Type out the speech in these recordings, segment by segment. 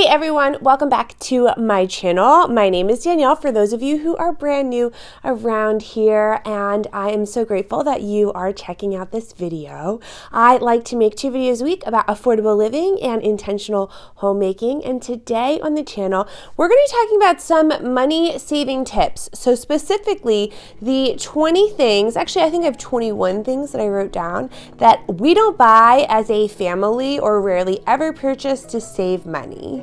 Hey everyone, welcome back to my channel. My name is Danielle for those of you who are brand new around here, and I am so grateful that you are checking out this video. I like to make 2 videos a week about affordable living and intentional homemaking, and today on the channel we're going to be talking about some money saving tips. So specifically the 20 things, actually I think I have 21 things that I wrote down that we don't buy as a family or rarely ever purchase to save money.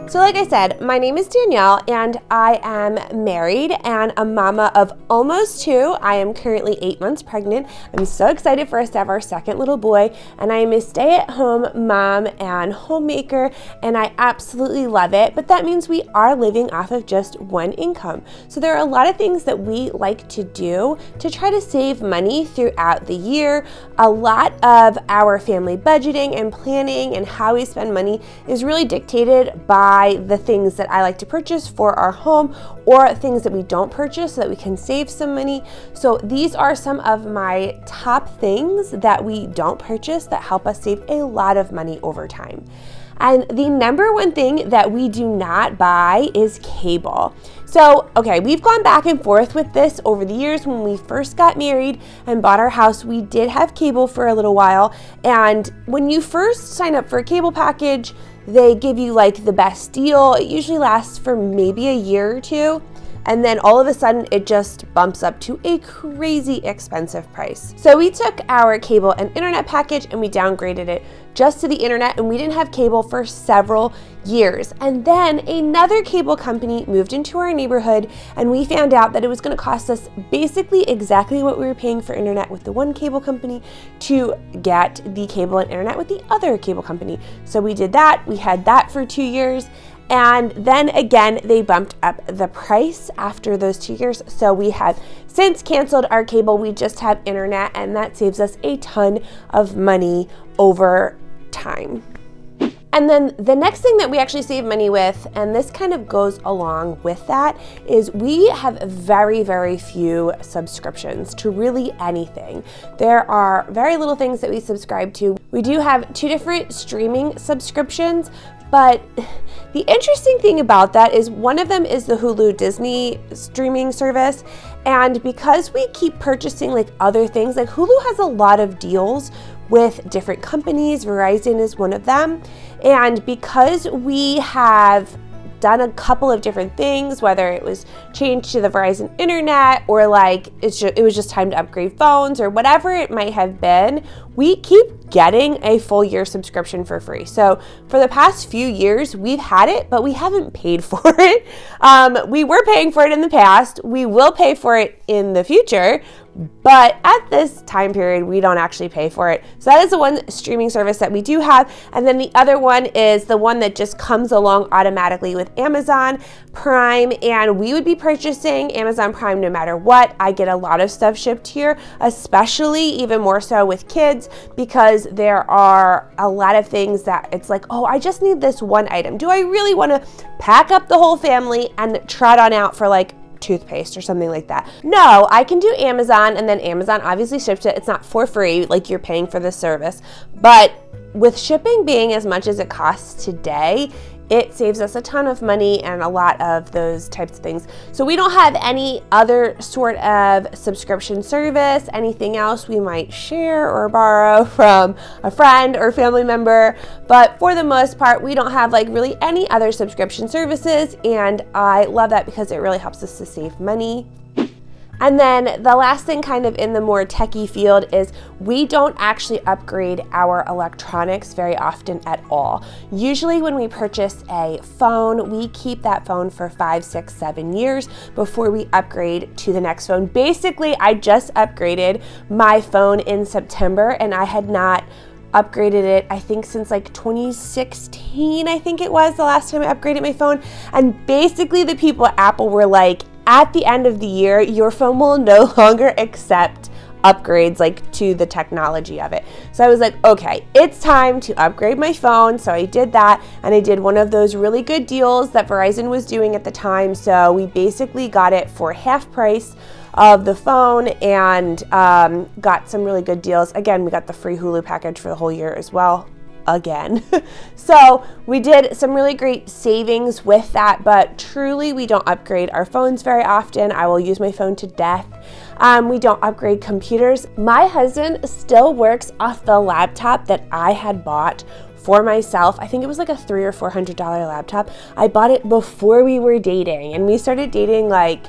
So like I said, my name is Danielle and I am married and a mama of almost 2. I am currently 8 months pregnant. I'm so excited for us to have our second little boy, and I am a stay-at-home mom and homemaker, and I absolutely love it. But that means we are living off of just one income. So there are a lot of things that we like to do to try to save money throughout the year. A lot of our family budgeting and planning and how we spend money is really dictated by the things that I like to purchase for our home or things that we don't purchase so that we can save some money. So these are some of my top things that we don't purchase that help us save a lot of money over time. And the number one thing that we do not buy is cable. So, okay, we've gone back and forth with this over the years. When we first got married and bought our house, we did have cable for a little while. And when you first sign up for a cable package, they give you like the best deal. It usually lasts for maybe a year or two. And then all of a sudden it just bumps up to a crazy expensive price. So we took our cable and internet package and we downgraded it just to the internet, and we didn't have cable for several years. And then another cable company moved into our neighborhood, and we found out that it was going to cost us basically exactly what we were paying for internet with the one cable company to get the cable and internet with the other cable company. So we did that. We had that for 2 years. And then again, they bumped up the price after those 2 years. So we have since canceled our cable. We just have internet, and that saves us a ton of money over time. And then the next thing that we actually save money with, and this kind of goes along with that, is we have very, very few subscriptions to really anything. There are very little things that we subscribe to. We do have 2 different streaming subscriptions, but the interesting thing about that is one of them is the Hulu Disney streaming service. And because we keep purchasing like other things, like Hulu has a lot of deals with different companies. Verizon is one of them. And because we have done a couple of different things, whether it was changed to the Verizon internet or like it was just time to upgrade phones or whatever it might have been, we keep getting a full year subscription for free. So for the past few years, we've had it, but we haven't paid for it. We were paying for it in the past. We will pay for it in the future, but at this time period, we don't actually pay for it. So that is the one streaming service that we do have. And then the other one is the one that just comes along automatically with Amazon Prime, and we would be purchasing Amazon Prime no matter what. I get a lot of stuff shipped here, especially even more so with kids, because there are a lot of things that it's like, oh, I just need this one item. Do I really want to pack up the whole family and trot on out for like toothpaste or something like that? No, I can do Amazon, and then Amazon obviously ships it. It's not for free, like you're paying for the service, but with shipping being as much as it costs today, it saves us a ton of money and a lot of those types of things. So we don't have any other sort of subscription service, anything else we might share or borrow from a friend or family member. But for the most part, we don't have like really any other subscription services. And I love that because it really helps us to save money. And then the last thing kind of in the more techie field is we don't actually upgrade our electronics very often at all. Usually when we purchase a phone, we keep that phone for 5, 6, 7 years before we upgrade to the next phone. Basically, I just upgraded my phone in September, and I had not upgraded it, I think, since like 2016, I think it was the last time I upgraded my phone. And basically the people at Apple were like, at the end of the year, your phone will no longer accept upgrades like to the technology of it. So I was like, okay, it's time to upgrade my phone. So I did that, and I did one of those really good deals that Verizon was doing at the time. So we basically got it for half price of the phone and got some really good deals. Again, we got the free Hulu package for the whole year as well. Again. So we did some really great savings with that, but truly we don't upgrade our phones very often. I will use my phone to death. We don't upgrade computers. My husband still works off the laptop that I had bought for myself. I think it was like a $300 or $400 laptop. I bought it before we were dating, and we started dating like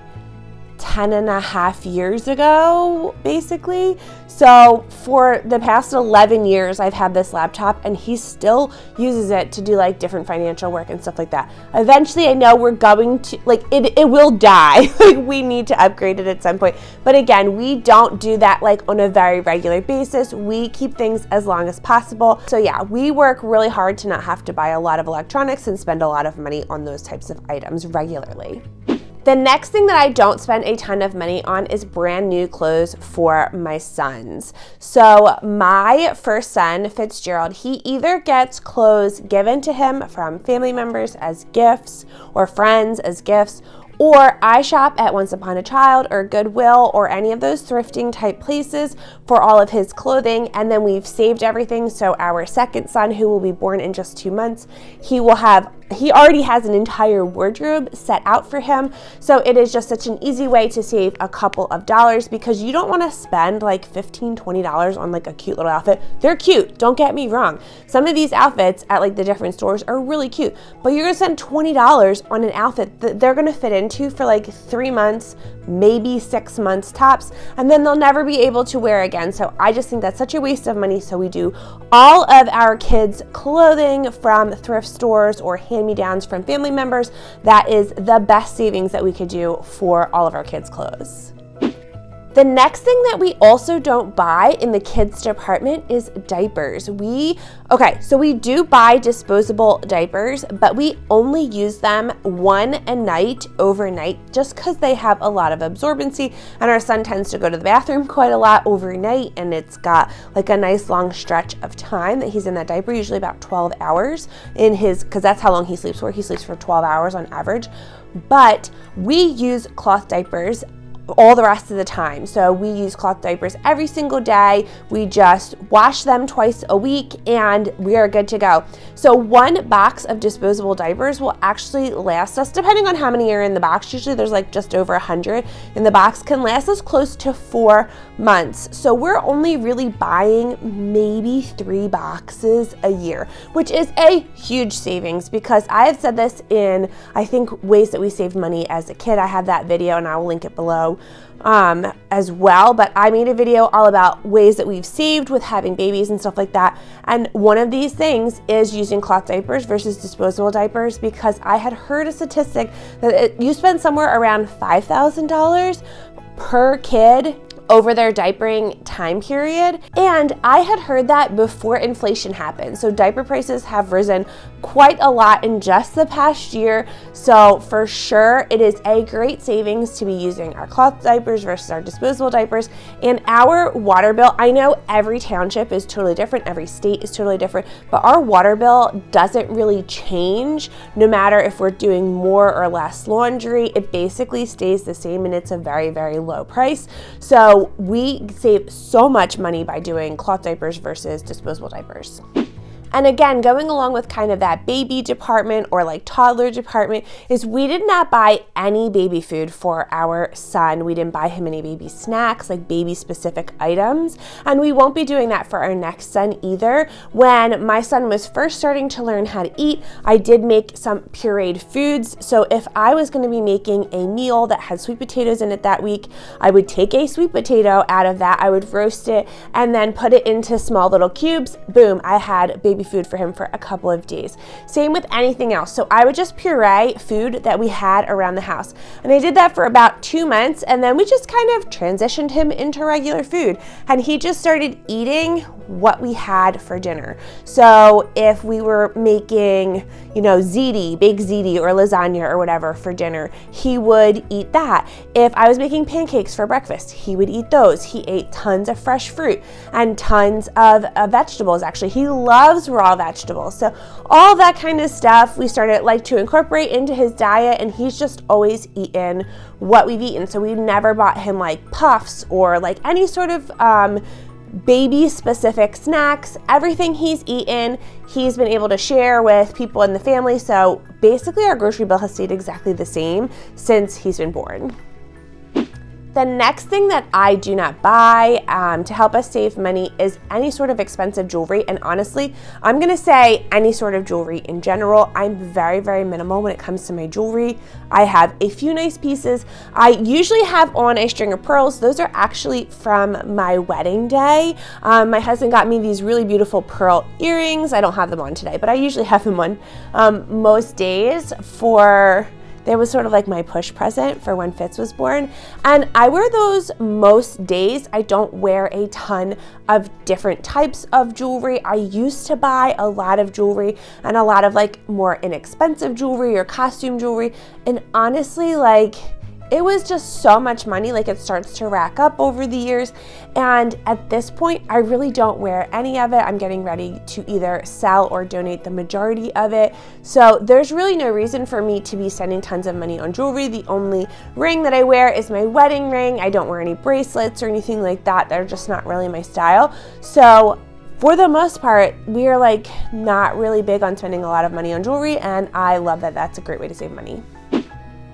10 and a half years ago, basically. So for the past 11 years, I've had this laptop, and he still uses it to do like different financial work and stuff like that. Eventually, I know we're going to, like, it will die. Like, we need to upgrade it at some point. But again, we don't do that like on a very regular basis. We keep things as long as possible. So yeah, we work really hard to not have to buy a lot of electronics and spend a lot of money on those types of items regularly. The next thing that I don't spend a ton of money on is brand new clothes for my sons. So my first son, Fitzgerald, he either gets clothes given to him from family members as gifts or friends as gifts, or I shop at Once Upon a Child or Goodwill or any of those thrifting type places for all of his clothing, and then we've saved everything. So our second son, who will be born in just 2 months, he already has an entire wardrobe set out for him. So it is just such an easy way to save a couple of dollars, because you don't want to spend like $15, $20 on like a cute little outfit. They're cute, don't get me wrong. Some of these outfits at like the different stores are really cute, but you're gonna spend $20 on an outfit that they're gonna fit into for like 3 months, maybe 6 months tops, and then they'll never be able to wear again. So I just think that's such a waste of money. So we do all of our kids' clothing from thrift stores or hand-me-downs from family members. That is the best savings that we could do for all of our kids' clothes. The next thing that we also don't buy in the kids department is diapers. So we do buy disposable diapers, but we only use them one a night overnight, just because they have a lot of absorbency, and our son tends to go to the bathroom quite a lot overnight, and it's got like a nice long stretch of time that he's in that diaper, usually about 12 hours because that's how long he sleeps for. He sleeps for 12 hours on average. But we use cloth diapers all the rest of the time. So we use cloth diapers every single day. We just wash them twice a week and we are good to go. So one box of disposable diapers will actually last us, depending on how many are in the box, usually there's like just over 100 in the box, can last us close to 4 months. So we're only really buying maybe 3 boxes a year, which is a huge savings, because I have said this in, I think, ways that we saved money as a kid. I have that video and I will link it below as well, but I made a video all about ways that we've saved with having babies and stuff like that, and one of these things is using cloth diapers versus disposable diapers, because I had heard a statistic that you spend somewhere around $5,000 per kid over their diapering time period. And I had heard that before inflation happened. So diaper prices have risen quite a lot in just the past year. So for sure, it is a great savings to be using our cloth diapers versus our disposable diapers. And our water bill, I know every township is totally different, every state is totally different, but our water bill doesn't really change no matter if we're doing more or less laundry. It basically stays the same, and it's a very, very low price. So we save so much money by doing cloth diapers versus disposable diapers. And again, going along with kind of that baby department or like toddler department, is we did not buy any baby food for our son. We didn't buy him any baby snacks, like baby specific items. And we won't be doing that for our next son either. When my son was first starting to learn how to eat, I did make some pureed foods. So if I was going to be making a meal that had sweet potatoes in it that week, I would take a sweet potato out of that, I would roast it and then put it into small little cubes. Boom, I had baby food for him for a couple of days. Same with anything else. So I would just puree food that we had around the house. And I did that for about 2 months, and then we just kind of transitioned him into regular food. And he just started eating what we had for dinner. So if we were making, ziti, baked ziti or lasagna or whatever for dinner, he would eat that. If I was making pancakes for breakfast, he would eat those. He ate tons of fresh fruit and tons of vegetables. Actually, he loves raw vegetables. So all that kind of stuff we started to incorporate into his diet, and he's just always eaten what we've eaten. So we never bought him puffs or any sort of baby specific snacks. Everything he's eaten, he's been able to share with people in the family. So basically our grocery bill has stayed exactly the same since he's been born. The next thing that I do not buy to help us save money is any sort of expensive jewelry. And honestly, I'm going to say any sort of jewelry in general. I'm very, very minimal when it comes to my jewelry. I have a few nice pieces. I usually have on a string of pearls. Those are actually from my wedding day. My husband got me these really beautiful pearl earrings. I don't have them on today, but I usually have them on most days They was sort of my push present for when Fitz was born. And I wear those most days. I don't wear a ton of different types of jewelry. I used to buy a lot of jewelry and a lot of more inexpensive jewelry or costume jewelry. And honestly, it was just so much money. It starts to rack up over the years. And at this point, I really don't wear any of it. I'm getting ready to either sell or donate the majority of it. So there's really no reason for me to be spending tons of money on jewelry. The only ring that I wear is my wedding ring. I don't wear any bracelets or anything like that. They're just not really my style. So for the most part, we are not really big on spending a lot of money on jewelry. And I love that. That's a great way to save money.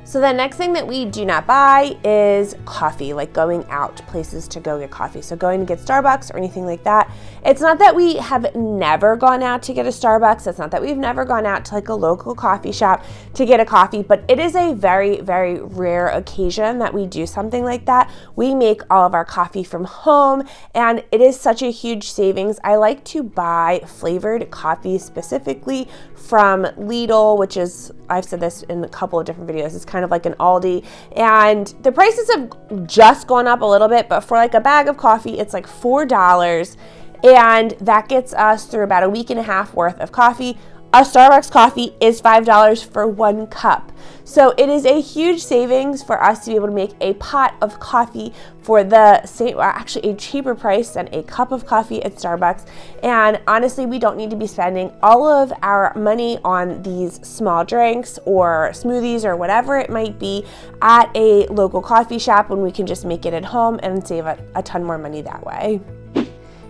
So the next thing that we do not buy is coffee, going out to places to go get coffee. So going to get Starbucks or anything like that. It's not that we have never gone out to get a Starbucks. It's not that we've never gone out to a local coffee shop to get a coffee, but it is a very, very rare occasion that we do something like that. We make all of our coffee from home, and it is such a huge savings. I like to buy flavored coffee specifically from Lidl, which is, I've said this in a couple of different videos, it's kind of like an Aldi, and the prices have just gone up a little bit, but for a bag of coffee, it's $4, and that gets us through about a week and a half worth of coffee. A Starbucks coffee is $5 for 1 cup. So it is a huge savings for us to be able to make a pot of coffee for the same, or actually a cheaper price than a cup of coffee at Starbucks. And honestly, we don't need to be spending all of our money on these small drinks or smoothies or whatever it might be at a local coffee shop when we can just make it at home and save a ton more money that way.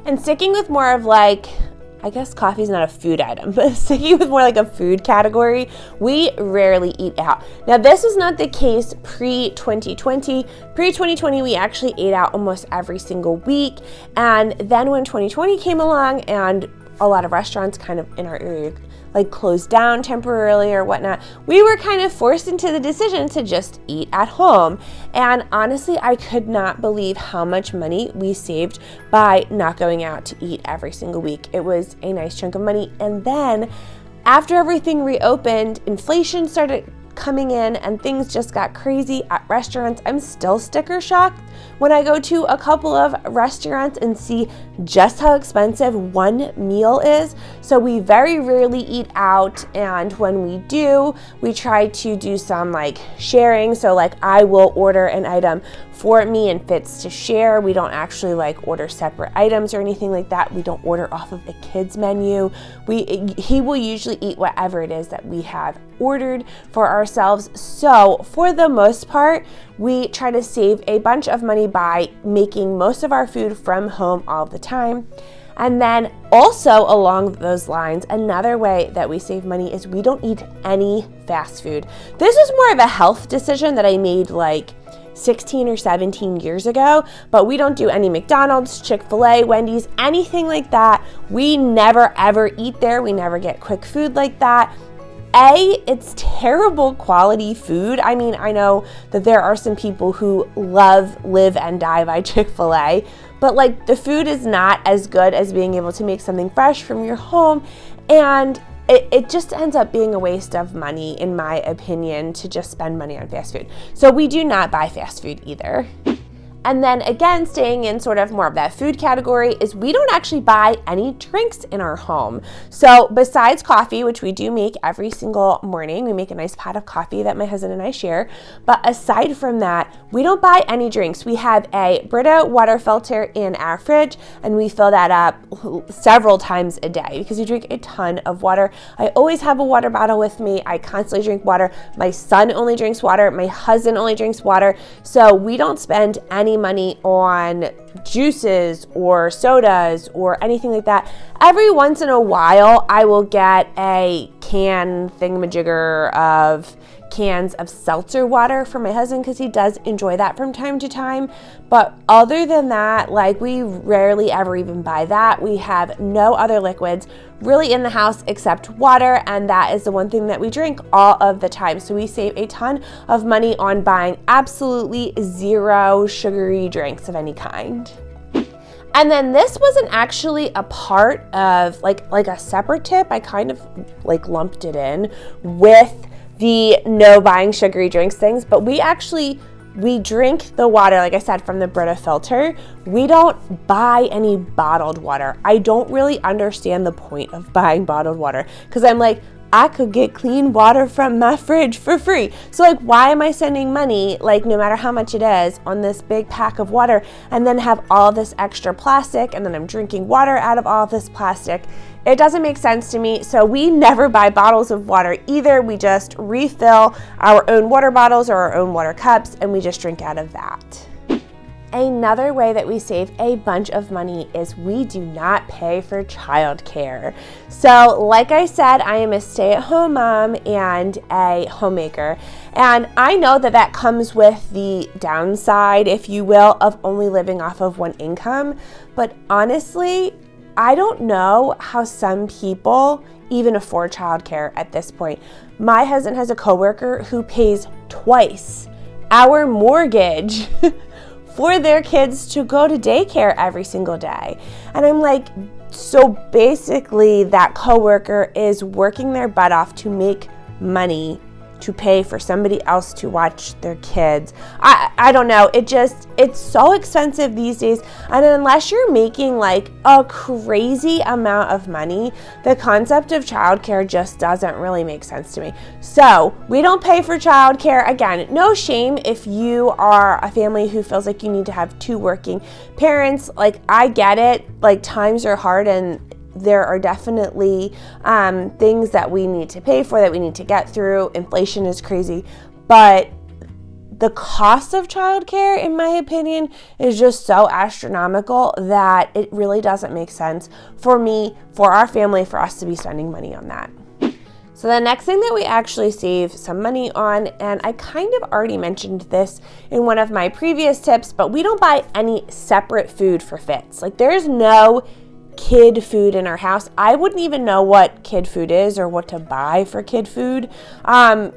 And sticking with more of I guess coffee is not a food item, but sticking with more a food category, we rarely eat out. Now, this was not the case pre-2020. Pre-2020, we actually ate out almost every single week. And then when 2020 came along and a lot of restaurants kind of in our area closed down temporarily or whatnot, we were kind of forced into the decision to just eat at home. And honestly, I could not believe how much money we saved by not going out to eat every single week. It was a nice chunk of money. And then after everything reopened, inflation started coming in and things just got crazy at restaurants. I'm still sticker shocked when I go to a couple of restaurants and see just how expensive one meal is. So we very rarely eat out, and when we do, we try to do some sharing. So I will order an item for me and Fitz to share. We don't actually order separate items or anything like that. We don't order off of the kids menu. He will usually eat whatever it is that we have ordered for ourselves. So for the most part, we try to save a bunch of money by making most of our food from home all the time. And then also along those lines, another way that we save money is we don't eat any fast food. This is more of a health decision that I made 16 or 17 years ago, but we don't do any McDonald's, Chick-fil-A, Wendy's, anything like that. We never ever eat there. We never get quick food like that. It's terrible quality food. I mean, I know that there are some people who live and die by Chick-fil-A, but the food is not as good as being able to make something fresh from your home, and it just ends up being a waste of money, in my opinion, to just spend money on fast food. So we do not buy fast food either. And then again, staying in sort of more of that food category is we don't actually buy any drinks in our home. So besides coffee, which we do make every single morning, we make a nice pot of coffee that my husband and I share. But aside from that, we don't buy any drinks. We have a Brita water filter in our fridge, and we fill that up several times a day because we drink a ton of water. I always have a water bottle with me. I constantly drink water. My son only drinks water. My husband only drinks water. So we don't spend any money on juices or sodas or anything like that. Every once in a while, I will get a can thingamajigger of cans of seltzer water for my husband because he does enjoy that from time to time. But other than that, like, we rarely ever even buy that. We have no other liquids really in the house except water, and that is the one thing that we drink all of the time. So we save a ton of money on buying absolutely zero sugary drinks of any kind. And then this wasn't actually a part of like a separate tip. I kind of like lumped it in with the no buying sugary drinks things, but we drink the water, like I said, from the Brita filter. We don't buy any bottled water. I don't really understand the point of buying bottled water because I'm like, I could get clean water from my fridge for free. So like, why am I spending money, like no matter how much it is, on this big pack of water and then have all this extra plastic and then I'm drinking water out of all of this plastic? It doesn't make sense to me. So we never buy bottles of water either. We just refill our own water bottles or our own water cups and we just drink out of that. Another way that we save a bunch of money is we do not pay for childcare. So like I said, I am a stay-at-home mom and a homemaker. And I know that that comes with the downside, if you will, of only living off of one income. But honestly, I don't know how some people even afford childcare at this point. My husband has a coworker who pays twice our mortgage for their kids to go to daycare every single day. And I'm like, so basically that coworker is working their butt off to make money to pay for somebody else to watch their kids. I don't know. It's so expensive these days. And unless you're making like a crazy amount of money, the concept of childcare just doesn't really make sense to me. So we don't pay for childcare. Again, no shame if you are a family who feels like you need to have two working parents. Like, I get it. Like, times are hard and there are definitely things that we need to pay for, that we need to get through. Inflation is crazy. But the cost of childcare, in my opinion, is just so astronomical that it really doesn't make sense for me, for our family, for us to be spending money on that. So the next thing that we actually save some money on, and I kind of already mentioned this in one of my previous tips, but we don't buy any separate food for Fitz. Like, there's no kid food in our house. I wouldn't even know what kid food is or what to buy for kid food.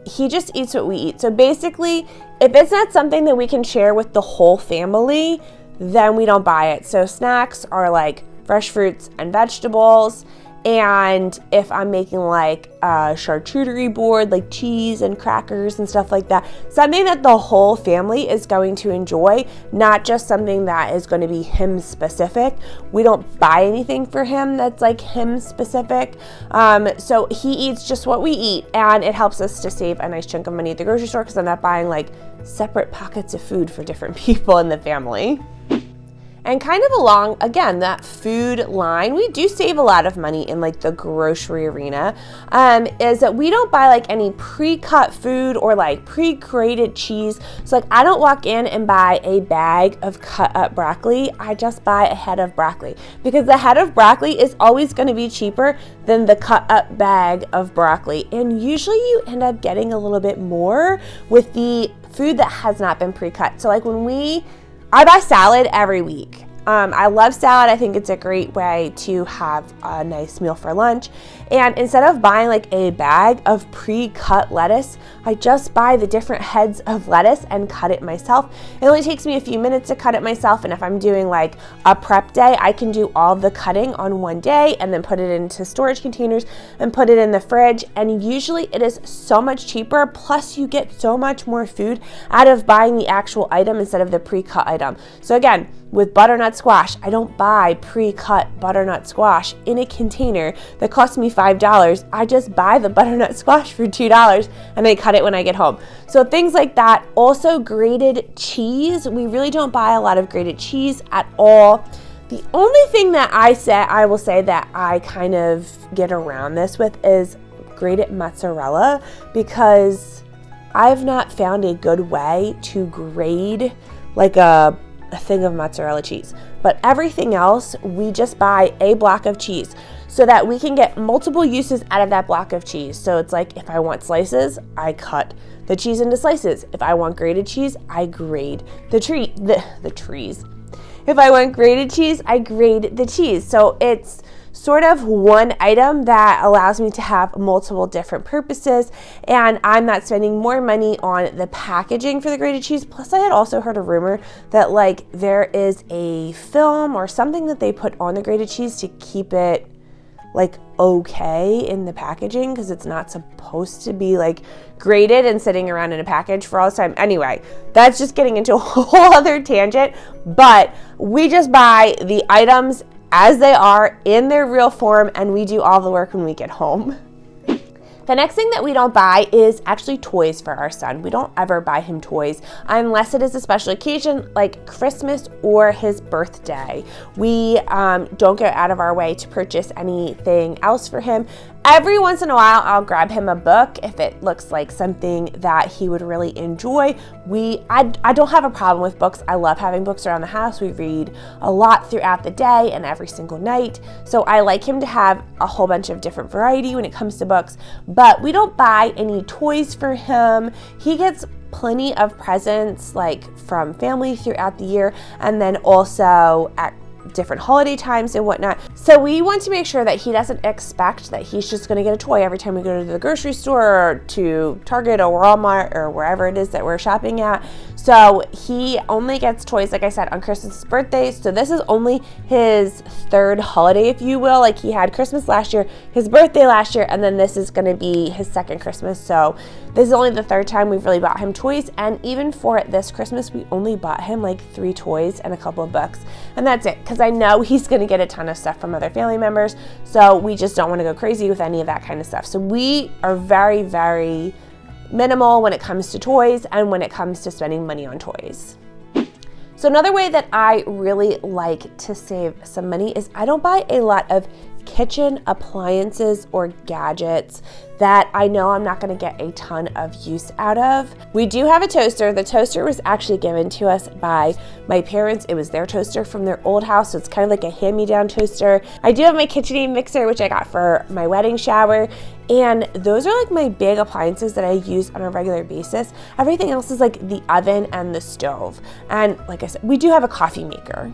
He just eats what we eat. So basically, if it's not something that we can share with the whole family, then we don't buy it. So snacks are like fresh fruits and vegetables. And if I'm making like a charcuterie board, like cheese and crackers and stuff like that, something that the whole family is going to enjoy, not just something that is going to be him specific. We don't buy anything for him that's like him specific. So he eats just what we eat, and it helps us to save a nice chunk of money at the grocery store because I'm not buying like separate pockets of food for different people in the family. And kind of along, again, that food line, we do save a lot of money in like the grocery arena, is that we don't buy like any pre-cut food or like pre-grated cheese. So like, I don't walk in and buy a bag of cut up broccoli. I just buy a head of broccoli because the head of broccoli is always going to be cheaper than the cut up bag of broccoli. And usually you end up getting a little bit more with the food that has not been pre-cut. So like I buy salad every week. I love salad. I think it's a great way to have a nice meal for lunch. And instead of buying like a bag of pre-cut lettuce, I just buy the different heads of lettuce and cut it myself. It only takes me a few minutes to cut it myself, and if I'm doing like a prep day, I can do all the cutting on one day and then put it into storage containers and put it in the fridge. And usually it is so much cheaper, plus you get so much more food out of buying the actual item instead of the pre-cut item. So again, with butternut squash, I don't buy pre-cut butternut squash in a container that costs me $5. I just buy the butternut squash for $2 and I cut it when I get home. So things like that. Also grated cheese. We really don't buy a lot of grated cheese at all. The only thing that I will say that I kind of get around this with is grated mozzarella, because I've not found a good way to grade like a thing of mozzarella cheese. But everything else, we just buy a block of cheese so that we can get multiple uses out of that block of cheese. So it's like, if I want slices, I cut the cheese into slices. If I want grated cheese, I grade the trees. If I want grated cheese, I grade the cheese. So it's sort of one item that allows me to have multiple different purposes, and I'm not spending more money on the packaging for the grated cheese. Plus, I had also heard a rumor that like there is a film or something that they put on the grated cheese to keep it like okay in the packaging, because it's not supposed to be like grated and sitting around in a package for all this time. Anyway, that's just getting into a whole other tangent, but we just buy the items as they are in their real form, and we do all the work when we get home. The next thing that we don't buy is actually toys for our son. We don't ever buy him toys unless it is a special occasion like Christmas or his birthday. We don't go out of our way to purchase anything else for him. Every once in a while, I'll grab him a book if it looks like something that he would really enjoy. I don't have a problem with books. I love having books around the house. We read a lot throughout the day and every single night. So I like him to have a whole bunch of different variety when it comes to books. But we don't buy any toys for him. He gets plenty of presents like from family throughout the year, and then also at different holiday times and whatnot. So we want to make sure that he doesn't expect that he's just going to get a toy every time we go to the grocery store or to Target or Walmart or wherever it is that we're shopping at. So he only gets toys, like I said, on Christmas' birthday. So this is only his third holiday, if you will. Like he had Christmas last year, his birthday last year, and then this is going to be his second Christmas. So this is only the third time we've really bought him toys. And even for this Christmas, we only bought him like 3 toys and a couple of books. And that's it, because I know he's going to get a ton of stuff from other family members. So we just don't want to go crazy with any of that kind of stuff. So we are very, very minimal when it comes to toys and when it comes to spending money on toys. So another way that I really like to save some money is I don't buy a lot of kitchen appliances or gadgets that I know I'm not going to get a ton of use out of. We do have a toaster. The toaster was actually given to us by my parents. It was their toaster from their old house, so it's kind of like a hand-me-down toaster. I do have my KitchenAid mixer, which I got for my wedding shower, and those are like my big appliances that I use on a regular basis. Everything else is like the oven and the stove. And like I said, we do have a coffee maker.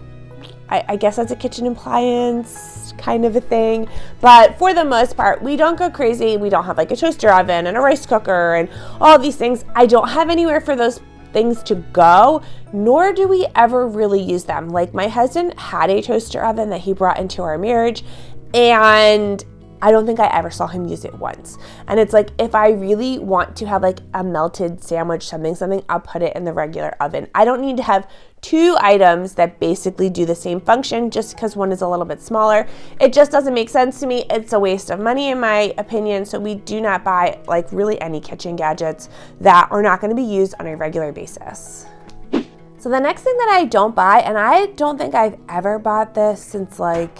I guess that's a kitchen appliance kind of a thing, but for the most part, we don't go crazy. We don't have like a toaster oven and a rice cooker and all these things. I don't have anywhere for those things to go, nor do we ever really use them. Like my husband had a toaster oven that he brought into our marriage, and I don't think I ever saw him use it once. And it's like, if I really want to have like a melted sandwich, something, I'll put it in the regular oven. I don't need to have 2 items that basically do the same function just because one is a little bit smaller. It just doesn't make sense to me. It's a waste of money in my opinion. So we do not buy like really any kitchen gadgets that are not going to be used on a regular basis. So the next thing that I don't buy, and I don't think I've ever bought this since like,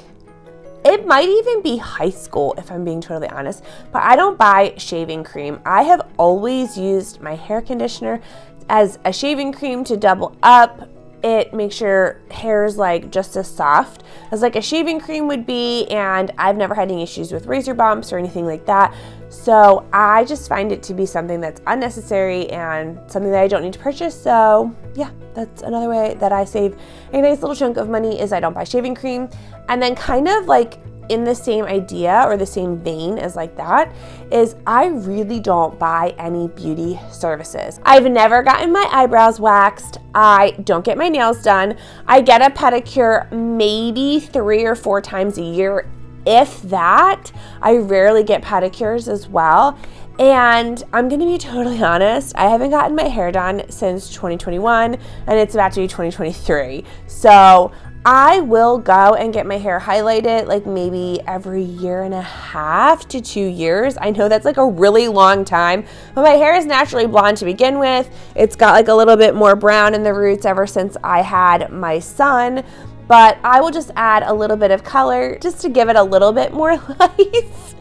it might even be high school, if I'm being totally honest, but I don't buy shaving cream. I have always used my hair conditioner as a shaving cream to double up it makes your hairs like just as soft as like a shaving cream would be, and I've never had any issues with razor bumps or anything like that. So I just find it to be something that's unnecessary and something that I don't need to purchase. So yeah, that's another way that I save a nice little chunk of money is I don't buy shaving cream. And then kind of like in the same idea or the same vein as like that is I really don't buy any beauty services. I've never gotten my eyebrows waxed. I don't get my nails done. I get a pedicure maybe 3 or 4 times a year, if that. I rarely get pedicures as well. And I'm gonna be totally honest, I haven't gotten my hair done since 2021 and it's about to be 2023. So I will go and get my hair highlighted like maybe every 1.5 to 2 years. I know that's like a really long time, but my hair is naturally blonde to begin with. It's got like a little bit more brown in the roots ever since I had my son, but I will just add a little bit of color just to give it a little bit more life.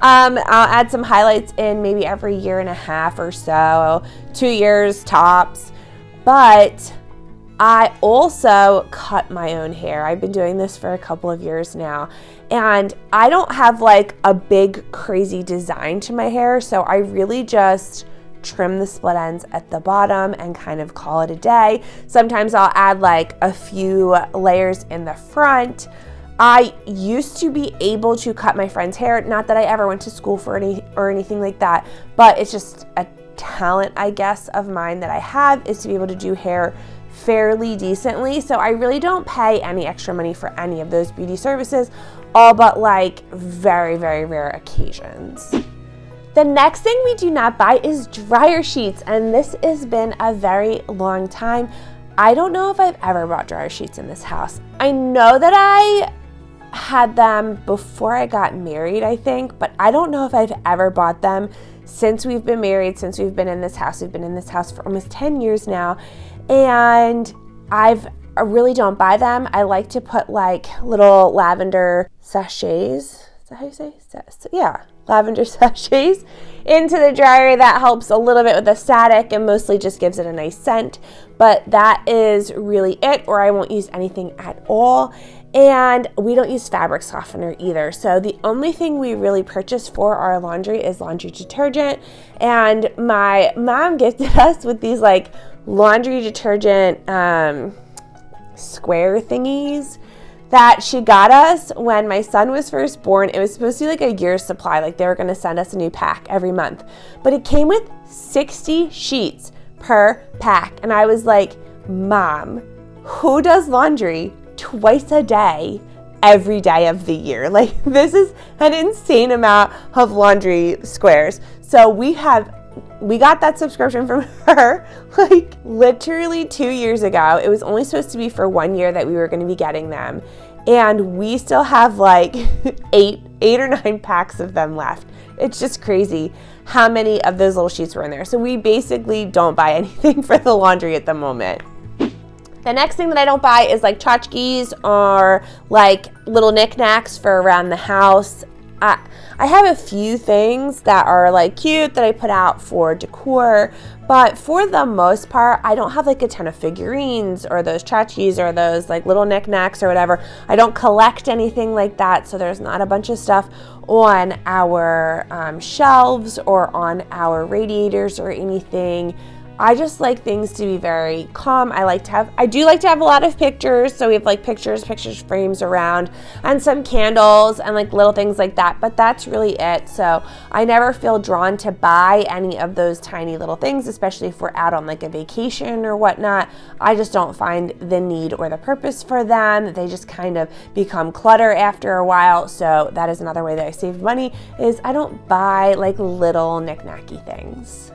I'll add some highlights in maybe every 1.5 or so, 2 years tops, but I also cut my own hair. I've been doing this for a couple of years now, and I don't have like a big crazy design to my hair, so I really just trim the split ends at the bottom and kind of call it a day. Sometimes I'll add like a few layers in the front. I used to be able to cut my friend's hair, not that I ever went to school for anything like that, but it's just a talent, I guess, of mine that I have, is to be able to do hair fairly decently. So I really don't pay any extra money for any of those beauty services, all but like very, very rare occasions. The next thing we do not buy is dryer sheets, and this has been a very long time. I don't know if I've ever bought dryer sheets in this house. I know that I had them before I got married, I think, but I don't know if I've ever bought them since we've been married, since we've been in this house. We've been in this house for almost 10 years now, and I really don't buy them. I like to put like little lavender sachets. Is that how you say? Yeah, lavender sachets into the dryer. That helps a little bit with the static and mostly just gives it a nice scent. But that is really it, or I won't use anything at all. And we don't use fabric softener either. So the only thing we really purchase for our laundry is laundry detergent. And my mom gifted us with these like laundry detergent square thingies that she got us when my son was first born. It was supposed to be like a year's supply, like they were going to send us a new pack every month, but it came with 60 sheets per pack. And I was like, Mom, who does laundry twice a day every day of the year? Like, this is an insane amount of laundry squares. So we got that subscription from her like literally 2 years ago. It was only supposed to be for 1 year that we were going to be getting them, and we still have like eight or 9 packs of them left. It's just crazy how many of those little sheets were in there. So we basically don't buy anything for the laundry at the moment. The next thing that I don't buy is like tchotchkes or like little knickknacks for around the house. I have a few things that are like cute that I put out for decor, but for the most part, I don't have like a ton of figurines or those tchotchkes or those like little knickknacks or whatever. I don't collect anything like that, so there's not a bunch of stuff on our shelves or on our radiators or anything. I just like things to be very calm. I do like to have a lot of pictures. So we have like pictures frames around, and some candles and like little things like that. But that's really it. So I never feel drawn to buy any of those tiny little things, especially if we're out on like a vacation or whatnot. I just don't find the need or the purpose for them. They just kind of become clutter after a while. So that is another way that I save money, is I don't buy like little knick-knacky things.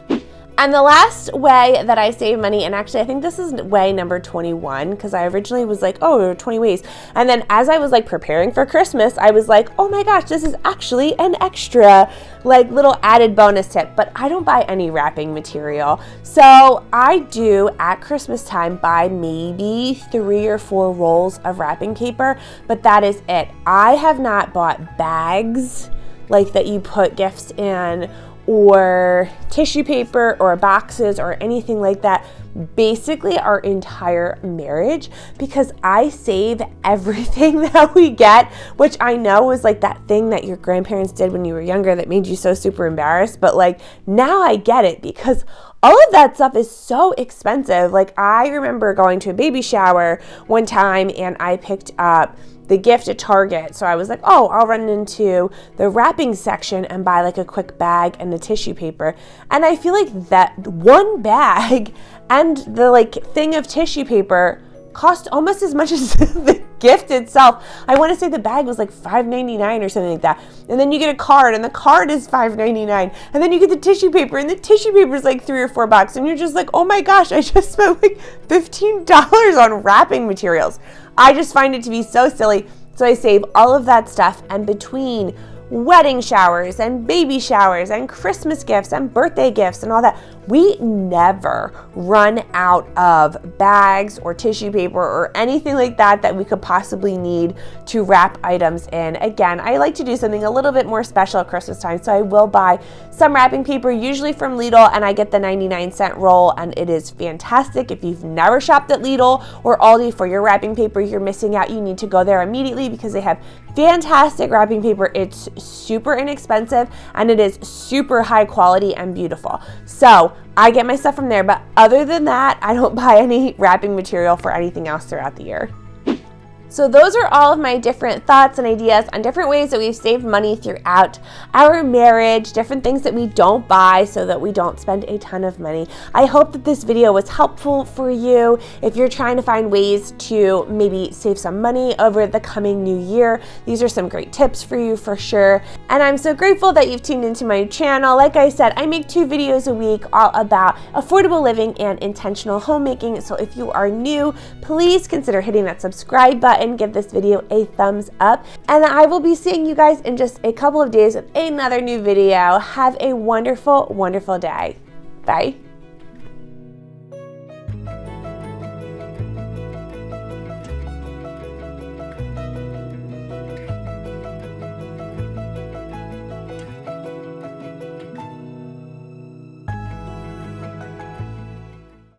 And the last way that I save money, and actually I think this is way number 21, because I originally was like, oh, there are 20 ways. And then as I was like preparing for Christmas, I was like, oh my gosh, this is actually an extra like little added bonus tip. But I don't buy any wrapping material. So I do at Christmas time buy maybe 3 or 4 rolls of wrapping paper, but that is it. I have not bought bags like that you put gifts in, or tissue paper or boxes or anything like that. basically our entire marriage, because I save everything that we get, which I know was like that thing that your grandparents did when you were younger that made you so super embarrassed. But like now I get it, because all of that stuff is so expensive. Like I remember going to a baby shower one time and I picked up the gift at Target. So I was like, oh, I'll run into the wrapping section and buy like a quick bag and the tissue paper. And I feel like that one bag and the like thing of tissue paper cost almost as much as the gift itself. I want to say the bag was like $5.99 or something like that. And then you get a card and the card is $5.99. And then you get the tissue paper and the tissue paper is like $3 or $4. And you're just like, oh my gosh, I just spent like $15 on wrapping materials. I just find it to be so silly. So I save all of that stuff, and between wedding showers and baby showers and Christmas gifts and birthday gifts and all that, we never run out of bags or tissue paper or anything like that that we could possibly need to wrap items in. Again, I like to do something a little bit more special at Christmas time, so I will buy some wrapping paper, usually from Lidl, and I get the 99-cent roll, and it is fantastic. If you've never shopped at Lidl or Aldi for your wrapping paper, you're missing out. You need to go there immediately because they have fantastic wrapping paper. It's super inexpensive and it is super high quality and beautiful. So I get my stuff from there, but other than that, I don't buy any wrapping material for anything else throughout the year. So those are all of my different thoughts and ideas on different ways that we've saved money throughout our marriage, different things that we don't buy so that we don't spend a ton of money. I hope that this video was helpful for you if you're trying to find ways to maybe save some money over the coming new year. These are some great tips for you for sure. And I'm so grateful that you've tuned into my channel. Like I said, I make 2 videos a week all about affordable living and intentional homemaking. So if you are new, please consider hitting that subscribe button. Give this video a thumbs up, and I will be seeing you guys in just a couple of days with another new video. Have a wonderful, wonderful day. Bye.